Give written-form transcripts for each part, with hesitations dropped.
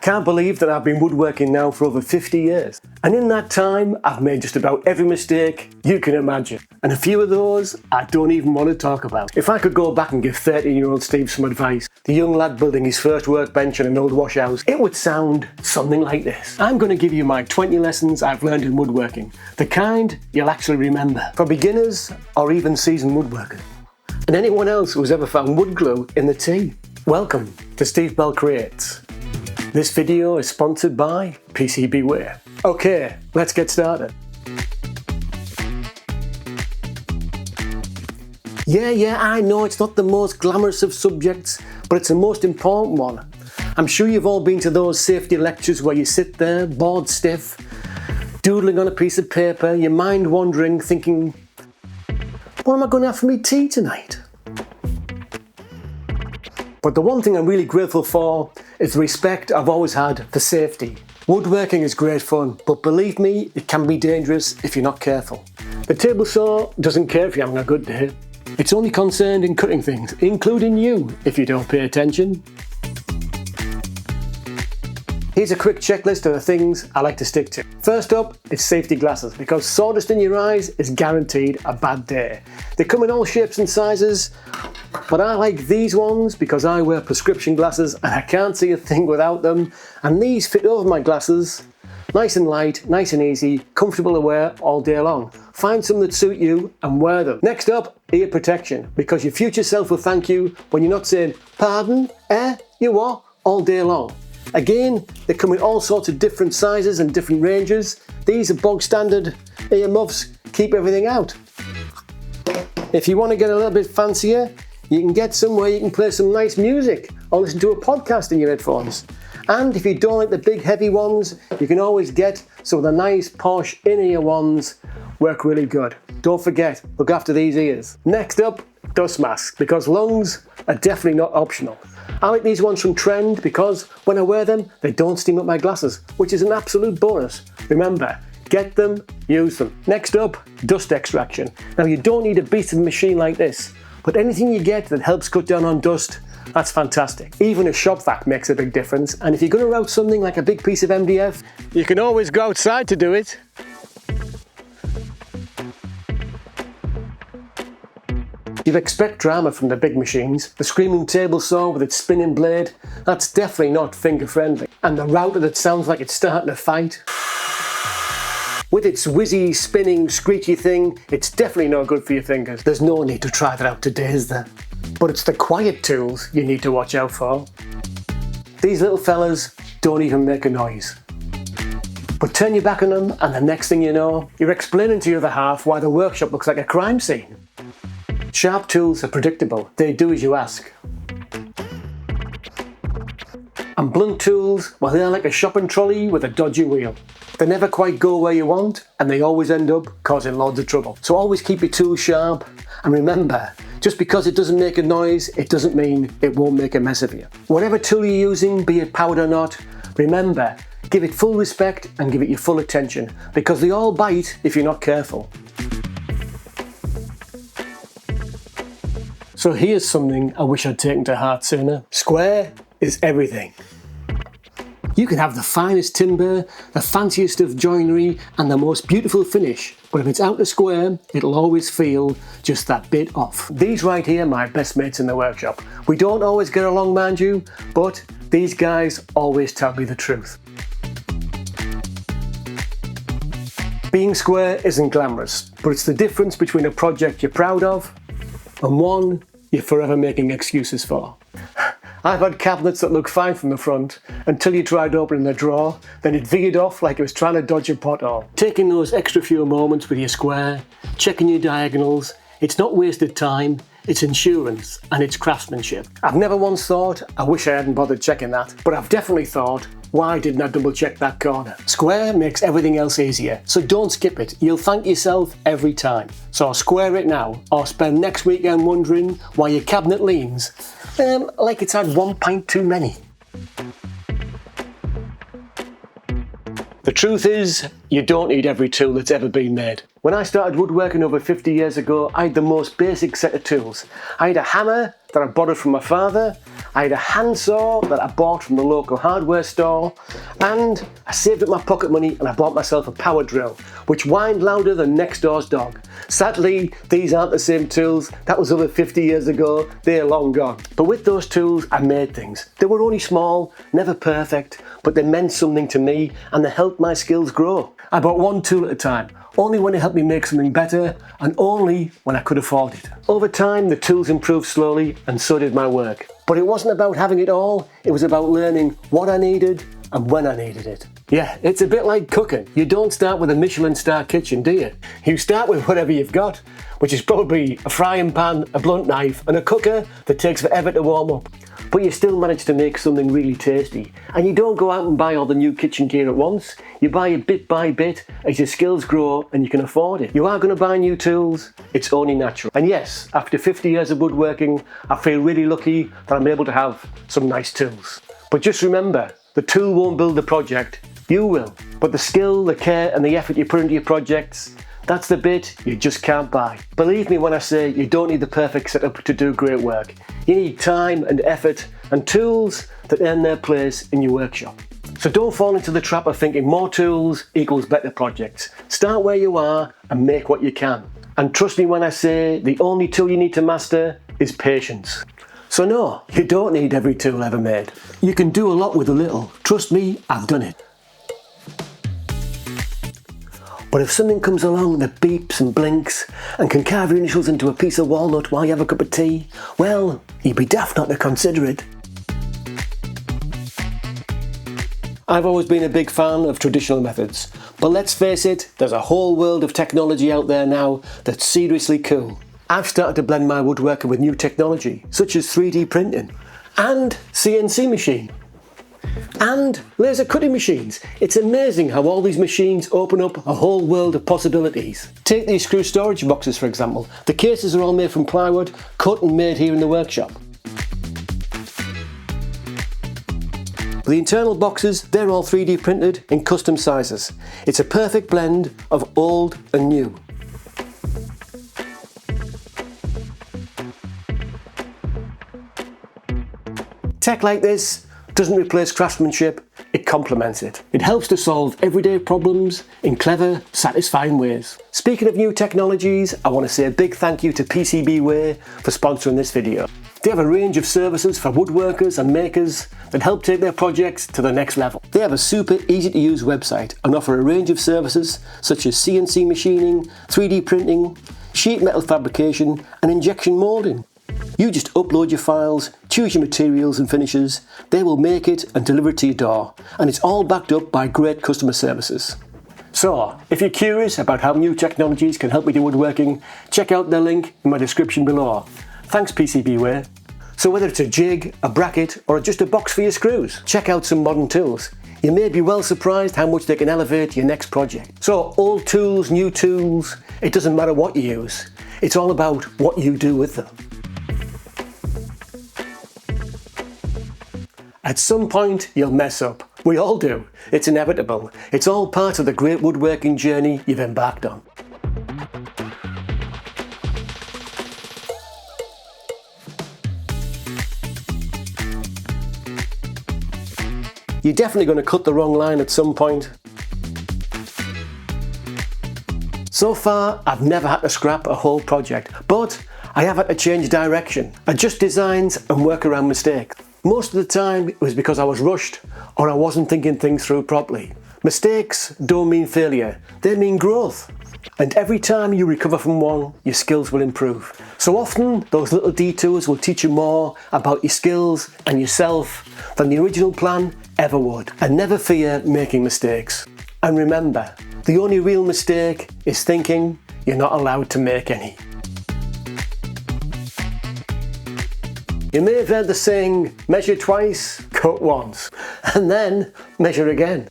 Can't believe that I've been woodworking now for over 50 years. And in that time, I've made just about every mistake you can imagine. And a few of those I don't even want to talk about. If I could go back and give 13-year-old Steve some advice, the young lad building his first workbench in an old wash house, it would sound something like this. I'm going to give you my 20 lessons I've learned in woodworking. The kind you'll actually remember. For beginners or even seasoned woodworkers. And anyone else who's ever found wood glue in the tea. Welcome to Steve Bell Creates. This video is sponsored by PCB Ware. Okay, let's get started. Yeah, I know it's not the most glamorous of subjects, but it's the most important one. I'm sure you've all been to those safety lectures where you sit there, bored stiff, doodling on a piece of paper, your mind wandering, thinking, what am I going to have for me tea tonight? But the one thing I'm really grateful for is the respect I've always had for safety. Woodworking is great fun, but believe me, it can be dangerous if you're not careful. The table saw doesn't care if you're having a good day. It's only concerned in cutting things, including you, if you don't pay attention. Here's a quick checklist of the things I like to stick to. First up, it's safety glasses, because sawdust in your eyes is guaranteed a bad day. They come in all shapes and sizes, but I like these ones because I wear prescription glasses and I can't see a thing without them, and these fit over my glasses, nice and light, nice and easy, comfortable to wear all day long. Find some that suit you and wear them. Next up, ear protection, because your future self will thank you when you're not saying, pardon, you what, all day long. Again, they come in all sorts of different sizes and different ranges. These are bog standard ear muffs, keep everything out. If you want to get a little bit fancier, you can get somewhere you can play some nice music or listen to a podcast in your headphones. And if you don't like the big heavy ones, you can always get some of the nice posh in-ear ones, work really good. Don't forget, look after these ears. Next up, dust masks, because lungs are definitely not optional. I like these ones from Trend because when I wear them, they don't steam up my glasses, which is an absolute bonus. Remember, get them, use them. Next up, dust extraction. Now you don't need a beast of a machine like this, but anything you get that helps cut down on dust, that's fantastic. Even a shop vac makes a big difference, and if you're going to route something like a big piece of MDF, you can always go outside to do it. You'd expect drama from the big machines. The screaming table saw with its spinning blade, that's definitely not finger friendly. And the router that sounds like it's starting to fight. With its whizzy, spinning, screechy thing, it's definitely not good for your fingers. There's no need to try that out today, is there? But it's the quiet tools you need to watch out for. These little fellas don't even make a noise. But turn your back on them and the next thing you know, you're explaining to your other half why the workshop looks like a crime scene. Sharp tools are predictable, they do as you ask. And blunt tools, well, they're like a shopping trolley with a dodgy wheel. They never quite go where you want, and they always end up causing loads of trouble. So always keep your tools sharp, and remember, just because it doesn't make a noise, it doesn't mean it won't make a mess of you. Whatever tool you're using, be it powered or not, remember, give it full respect and give it your full attention, because they all bite if you're not careful. So here's something I wish I'd taken to heart sooner. Square is everything. You can have the finest timber, the fanciest of joinery, and the most beautiful finish, but if it's out of square, it'll always feel just that bit off. These right here are my best mates in the workshop. We don't always get along, mind you, but these guys always tell me the truth. Being square isn't glamorous, but it's the difference between a project you're proud of and one you're forever making excuses for. I've had cabinets that look fine from the front until you tried opening the drawer, then it veered off like it was trying to dodge a pothole. Taking those extra few moments with your square, checking your diagonals, it's not wasted time, it's insurance and it's craftsmanship. I've never once thought, I wish I hadn't bothered checking that, but I've definitely thought, why didn't I double check that corner? Square makes everything else easier, so don't skip it. You'll thank yourself every time. So square it now, or spend next weekend wondering why your cabinet leans like it's had 1 pint too many. The truth is, you don't need every tool that's ever been made. When I started woodworking over 50 years ago, I had the most basic set of tools. I had a hammer that I borrowed from my father. I had a handsaw that I bought from the local hardware store, and I saved up my pocket money and I bought myself a power drill, which whined louder than next door's dog. Sadly, these aren't the same tools. That was over 50 years ago. They're long gone. But with those tools, I made things. They were only small, never perfect, but they meant something to me and they helped my skills grow. I bought one tool at a time, only when it helped me make something better and only when I could afford it. Over time, the tools improved slowly and so did my work. But it wasn't about having it all, it was about learning what I needed and when I needed it. Yeah, it's a bit like cooking. You don't start with a Michelin star kitchen, do you? You start with whatever you've got, which is probably a frying pan, a blunt knife and a cooker that takes forever to warm up. But you still manage to make something really tasty. And you don't go out and buy all the new kitchen gear at once. You buy it bit by bit as your skills grow and you can afford it. You are going to buy new tools, it's only natural. And yes, after 50 years of woodworking, I feel really lucky that I'm able to have some nice tools. But just remember, the tool won't build the project, you will. But the skill, the care and the effort you put into your projects, that's the bit you just can't buy. Believe me when I say you don't need the perfect setup to do great work. You need time and effort and tools that earn their place in your workshop. So don't fall into the trap of thinking more tools equals better projects. Start where you are and make what you can. And trust me when I say the only tool you need to master is patience. So no, you don't need every tool ever made. You can do a lot with a little. Trust me, I've done it. But if something comes along that beeps and blinks and can carve your initials into a piece of walnut while you have a cup of tea, well, you'd be daft not to consider it. I've always been a big fan of traditional methods, but let's face it, there's a whole world of technology out there now that's seriously cool. I've started to blend my woodworking with new technology, such as 3D printing and CNC machine. And laser cutting machines. It's amazing how all these machines open up a whole world of possibilities. Take these screw storage boxes for example. The cases are all made from plywood, cut and made here in the workshop. The internal boxes, they're all 3D printed in custom sizes. It's a perfect blend of old and new. Tech like this doesn't replace craftsmanship, it complements it. It helps to solve everyday problems in clever, satisfying ways. Speaking of new technologies, I want to say a big thank you to PCB for sponsoring this video. They have a range of services for woodworkers and makers that help take their projects to the next level. They have a super easy to use website and offer a range of services such as CNC machining, 3D printing, sheet metal fabrication and injection moulding. You just upload your files, choose your materials and finishes, they will make it and deliver it to your door, and it's all backed up by great customer services. So, if you're curious about how new technologies can help me do woodworking, check out the link in my description below. Thanks PCB. So whether it's a jig, a bracket or just a box for your screws, check out some modern tools. You may be well surprised how much they can elevate your next project. So old tools, new tools, it doesn't matter what you use. It's all about what you do with them. At some point, you'll mess up. We all do. It's inevitable. It's all part of the great woodworking journey you've embarked on. You're definitely going to cut the wrong line at some point. So far, I've never had to scrap a whole project, but I have had to change direction, adjust designs and work around mistakes. Most of the time it was because I was rushed or I wasn't thinking things through properly. Mistakes don't mean failure, they mean growth. And every time you recover from one, your skills will improve. So often those little detours will teach you more about your skills and yourself than the original plan ever would. And never fear making mistakes. And remember, the only real mistake is thinking you're not allowed to make any. You may have heard the saying, measure twice, cut once, and then measure again.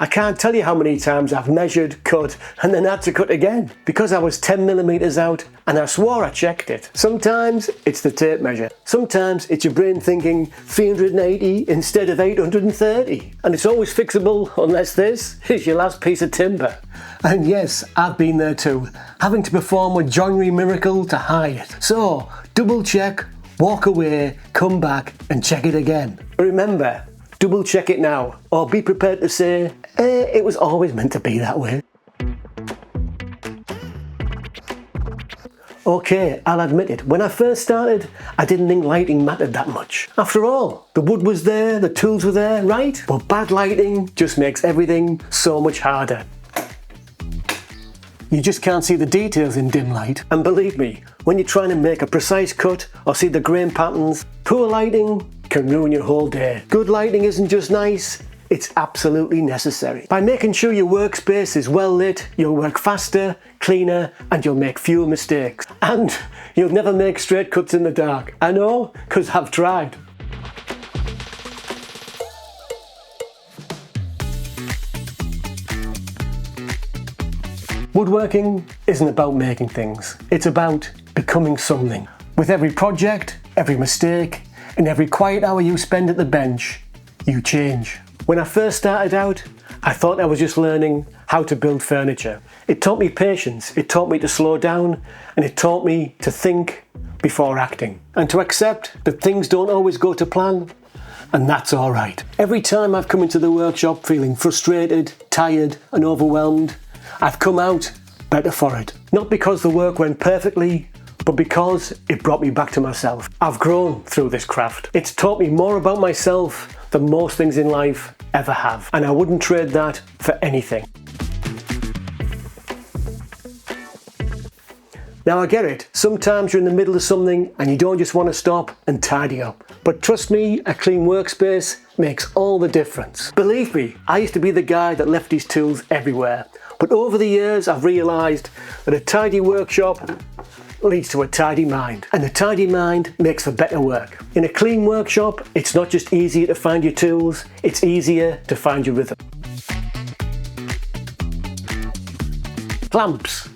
I can't tell you how many times I've measured, cut, and then had to cut again because I was 10mm out and I swore I checked it. Sometimes it's the tape measure. Sometimes it's your brain thinking 380 instead of 830. And it's always fixable unless this is your last piece of timber. And yes, I've been there too, having to perform a joinery miracle to hide it. So, double check, walk away, come back and check it again. Remember, double check it now, or be prepared to say, it was always meant to be that way. Okay, I'll admit it, when I first started, I didn't think lighting mattered that much. After all, the wood was there, the tools were there, right? But bad lighting just makes everything so much harder. You just can't see the details in dim light. And believe me, when you're trying to make a precise cut or see the grain patterns, poor lighting can ruin your whole day. Good lighting isn't just nice, it's absolutely necessary. By making sure your workspace is well lit, you'll work faster, cleaner, and you'll make fewer mistakes. And you'll never make straight cuts in the dark. I know, because I've tried. Woodworking isn't about making things, it's about becoming something. With every project, every mistake, and every quiet hour you spend at the bench, you change. When I first started out, I thought I was just learning how to build furniture. It taught me patience, it taught me to slow down, and it taught me to think before acting. And to accept that things don't always go to plan, and that's alright. Every time I've come into the workshop feeling frustrated, tired, and overwhelmed, I've come out better for it. Not because the work went perfectly, but because it brought me back to myself. I've grown through this craft. It's taught me more about myself than most things in life ever have, and I wouldn't trade that for anything. Now I get it, sometimes you're in the middle of something and you don't just want to stop and tidy up. But trust me, a clean workspace makes all the difference. Believe me, I used to be the guy that left his tools everywhere. But over the years I've realised that a tidy workshop leads to a tidy mind, and a tidy mind makes for better work. In a clean workshop, it's not just easier to find your tools, it's easier to find your rhythm. Clamps.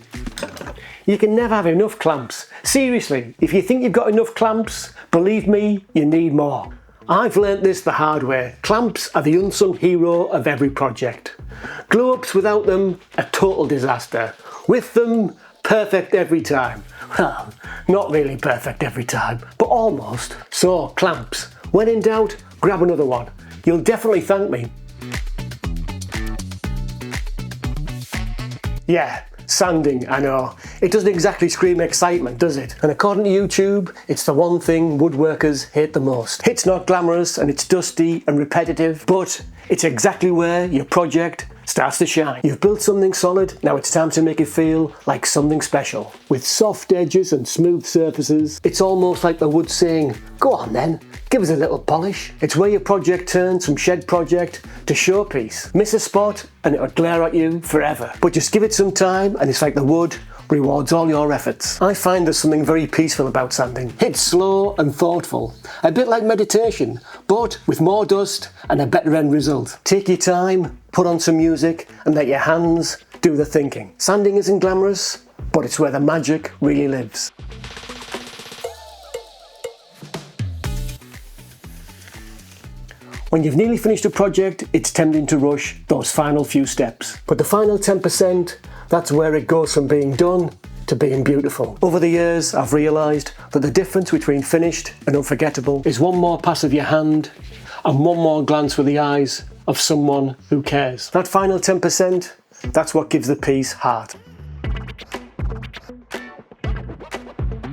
You can never have enough clamps. Seriously, if you think you've got enough clamps, believe me, you need more. I've learnt this the hard way. Clamps are the unsung hero of every project. Glue-ups without them, a total disaster. With them, perfect every time. Well, not really perfect every time, but almost. So, clamps. When in doubt, grab another one. You'll definitely thank me. Yeah, sanding, I know. It doesn't exactly scream excitement, does it? And according to YouTube, it's the one thing woodworkers hate the most. It's not glamorous and it's dusty and repetitive, but it's exactly where your project starts to shine. You've built something solid, now it's time to make it feel like something special. With soft edges and smooth surfaces, it's almost like the wood saying, go on then, give us a little polish. It's where your project turns from shed project to showpiece. Miss a spot and it'll glare at you forever. But just give it some time and it's like the wood rewards all your efforts. I find there's something very peaceful about sanding. It's slow and thoughtful, a bit like meditation, but with more dust and a better end result. Take your time, put on some music, and let your hands do the thinking. Sanding isn't glamorous, but it's where the magic really lives. When you've nearly finished a project, it's tempting to rush those final few steps. But the final 10%, that's where it goes from being done to being beautiful. Over the years, I've realised that the difference between finished and unforgettable is one more pass of your hand and one more glance with the eyes of someone who cares. That final 10%, that's what gives the piece heart.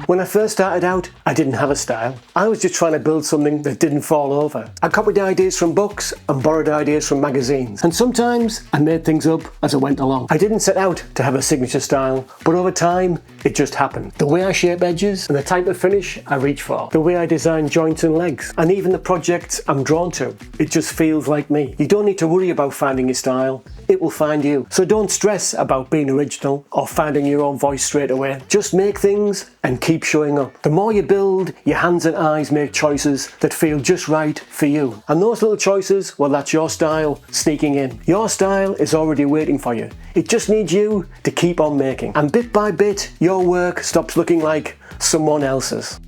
When I first started out, I didn't have a style. I was just trying to build something that didn't fall over. I copied ideas from books and borrowed ideas from magazines. And sometimes I made things up as I went along. I didn't set out to have a signature style, but over time, it just happened. The way I shape edges and the type of finish I reach for. The way I design joints and legs. And even the projects I'm drawn to. It just feels like me. You don't need to worry about finding your style. It will find you. So don't stress about being original or finding your own voice straight away. Just make things and keep keep showing up. The more you build, your hands and eyes make choices that feel just right for you. And those little choices, well, that's your style sneaking in. Your style is already waiting for you. It just needs you to keep on making. And bit by bit, your work stops looking like someone else's.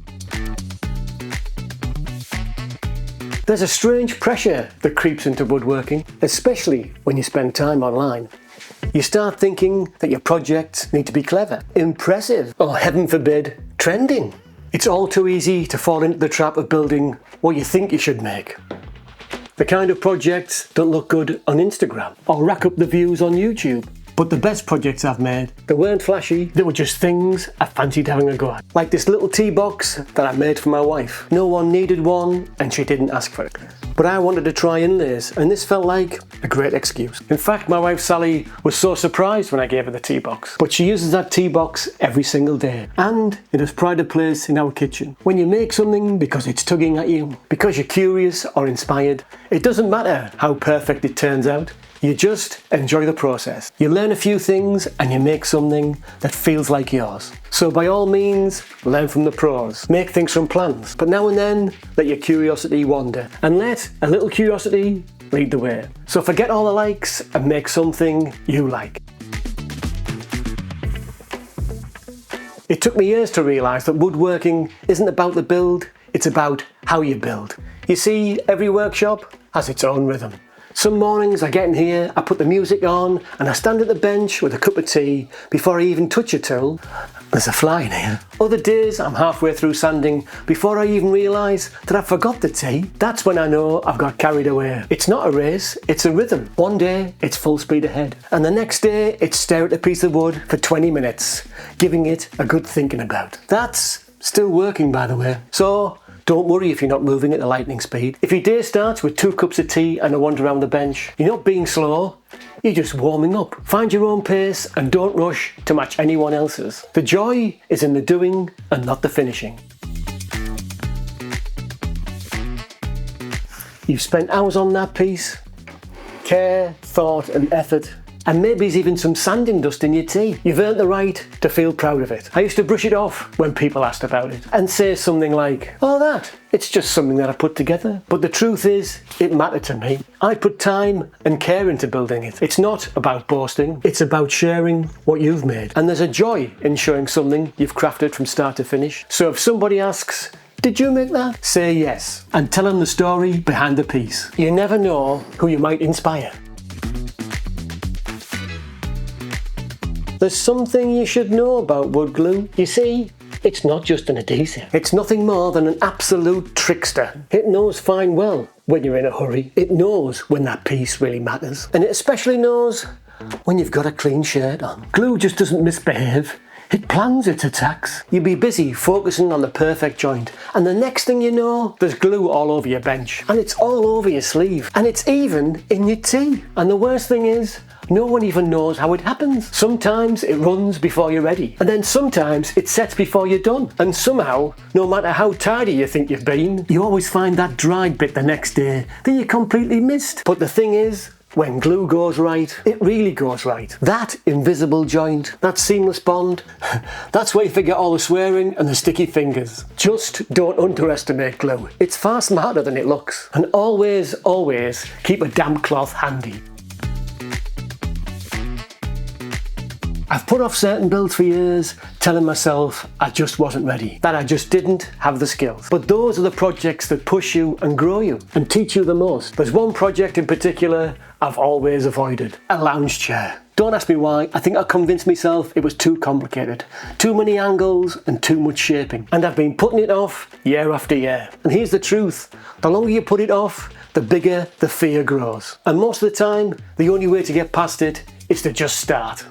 There's a strange pressure that creeps into woodworking, especially when you spend time online. You start thinking that your projects need to be clever, impressive, or heaven forbid, trending. It's all too easy to fall into the trap of building what you think you should make. The kind of projects that look good on Instagram or rack up the views on YouTube. But the best projects I've made, they weren't flashy, they were just things I fancied having a go at. Like this little tea box that I made for my wife. No one needed one and she didn't ask for it. But I wanted to try inlays and this felt like a great excuse. In fact, my wife Sally was so surprised when I gave her the tea box. But she uses that tea box every single day. And it has pride of place in our kitchen. When you make something because it's tugging at you, because you're curious or inspired, it doesn't matter how perfect it turns out. You just enjoy the process. You learn a few things and you make something that feels like yours. So by all means, learn from the pros. Make things from plans. But now and then, let your curiosity wander. And let a little curiosity lead the way. So forget all the likes and make something you like. It took me years to realise that woodworking isn't about the build, it's about how you build. You see, every workshop has its own rhythm. Some mornings I get in here, I put the music on and I stand at the bench with a cup of tea before I even touch a tool. There's a fly in here. Other days I'm halfway through sanding before I even realise that I forgot the tea. That's when I know I've got carried away. It's not a race, it's a rhythm. One day it's full speed ahead and the next day it's stare at a piece of wood for 20 minutes, giving it a good thinking about. That's still working, by the way. So don't worry if you're not moving at the lightning speed. If your day starts with 2 cups of tea and a wander around the bench, you're not being slow, you're just warming up. Find your own pace and don't rush to match anyone else's. The joy is in the doing and not the finishing. You've spent hours on that piece. Care, thought and effort. And maybe there's even some sanding dust in your tea. You've earned the right to feel proud of it. I used to brush it off when people asked about it and say something like, oh it's just something that I put together. But the truth is, it mattered to me. I put time and care into building it. It's not about boasting, it's about sharing what you've made. And there's a joy in showing something you've crafted from start to finish. So if somebody asks, did you make that? Say yes and tell them the story behind the piece. You never know who you might inspire. There's something you should know about wood glue. You see, it's not just an adhesive. It's nothing more than an absolute trickster. It knows fine well when you're in a hurry. It knows when that piece really matters. And it especially knows when you've got a clean shirt on. Glue just doesn't misbehave. It plans its attacks. You'll be busy focusing on the perfect joint and the next thing you know, there's glue all over your bench and it's all over your sleeve and it's even in your tea. And the worst thing is, no one even knows how it happens. Sometimes it runs before you're ready and then sometimes it sets before you're done. And somehow, no matter how tidy you think you've been, you always find that dried bit the next day that you completely missed. But the thing is, when glue goes right, it really goes right. That invisible joint, that seamless bond, that's where you forget all the swearing and the sticky fingers. Just don't underestimate glue. It's far smarter than it looks. And always, always keep a damp cloth handy. I've put off certain builds for years, telling myself I just wasn't ready, that I just didn't have the skills. But those are the projects that push you and grow you and teach you the most. There's one project in particular I've always avoided, a lounge chair. Don't ask me why, I think I convinced myself it was too complicated, too many angles and too much shaping. And I've been putting it off year after year. And here's the truth, the longer you put it off, the bigger the fear grows. And most of the time, the only way to get past it is to just start.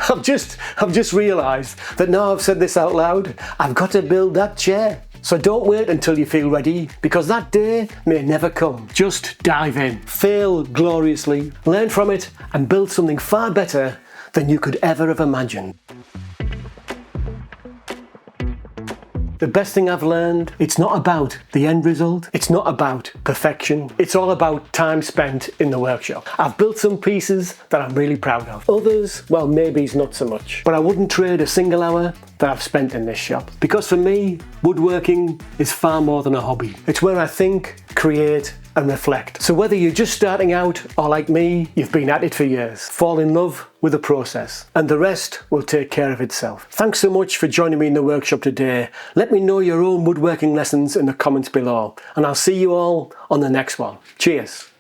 I've just realised that now I've said this out loud, I've got to build that chair. So don't wait until you feel ready, because that day may never come. Just dive in, fail gloriously, learn from it and build something far better than you could ever have imagined. The best thing I've learned, it's not about the end result, it's not about perfection, it's all about time spent in the workshop. I've built some pieces that I'm really proud of. Others, well, maybe it's not so much. But I wouldn't trade a single hour that I've spent in this shop. Because for me, woodworking is far more than a hobby. It's where I think, create, and reflect. So whether you're just starting out or like me, you've been at it for years, fall in love with the process and the rest will take care of itself. Thanks so much for joining me in the workshop today. Let me know your own woodworking lessons in the comments below and I'll see you all on the next one. Cheers.